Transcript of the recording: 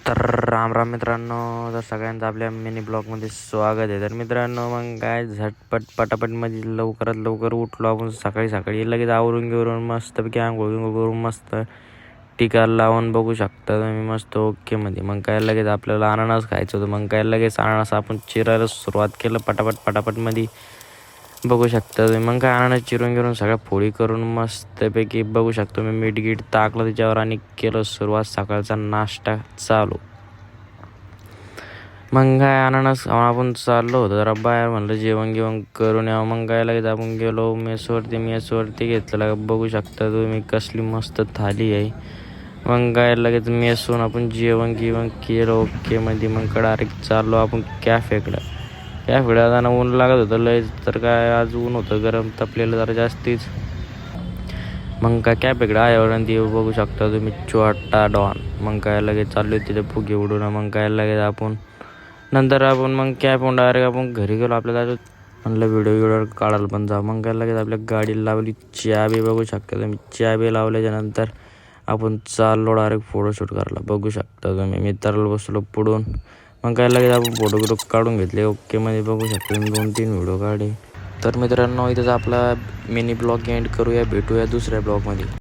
तर राम राम मित्रांनो, तर सगळ्यांचं आपल्या मिनी ब्लॉगमध्ये स्वागत आहे. तर मित्रांनो, मग काय झटपट पटापटमध्ये लवकरात लवकर उठलो आपण सकाळी सकाळी, लगेच आवरून घेऊन मस्तपैकी आंघोळ बिंघोळ करून मस्त टिका लावून बघू शकता तुम्ही मस्त ओकेमध्ये. मग काय लगेच आपल्याला अननस खायचं होतं. मग काय लगेच अननस आपण चिरायला सुरुवात केलं पटापटमध्ये बघू शकता तुम्ही. मग काय अननस चिरून घेऊन सगळ्या फोडी करून मस्तपैकी बघू शकतो मी मीठ गीठ टाकलं त्याच्यावर आणि केलं सुरुवात सकाळचा नाश्ता चालू. मग काय अननस आपण चाललो होतो जरा बाहेर, म्हणलं जेवण करून यावं. मग काय लगेच आपण गेलो मेसवरती घेतलं. बघू शकता तुम्ही कसली मस्त थाली आहे. मग काय लगेच मेसून आपण जेवण केलं ओकेमध्ये. मग डायरेक्ट चाललो आपण कॅफेकडं जाताना ऊन लागत होतं लयच, तर काय आज ऊन होतं गरम तपलेलं जरा जास्तीच. मग काय कॅफेकडं आहे ते बघू शकता तुम्ही छोटा डॉन. मग काय लगेच चाललो तिथे फुगे उडून. मग काय लगेच आपण मग कॅब डायरेक्ट आपण घरी गेलो. आपल्याला म्हणलं व्हिडिओ काढायला पण जा. मग काय लगेच आपल्या गाडीला लावली चाबी बघू शकता तुम्ही. चाबी लावल्याच्यानंतर आपण चाललो डायरेक्ट फोटोशूट करायला बघू शकता तुम्ही. मित्राला बसलो पुढून. मग काय लगेच आपण फोटो काढून घेतले ओकेमध्ये बघू शकता तुम्ही. 2-3 व्हिडिओ काढले. तर मित्रांनो, इथंच आपला मिनी ब्लॉग एंड करूया. भेटूया दुसऱ्या ब्लॉगमध्ये.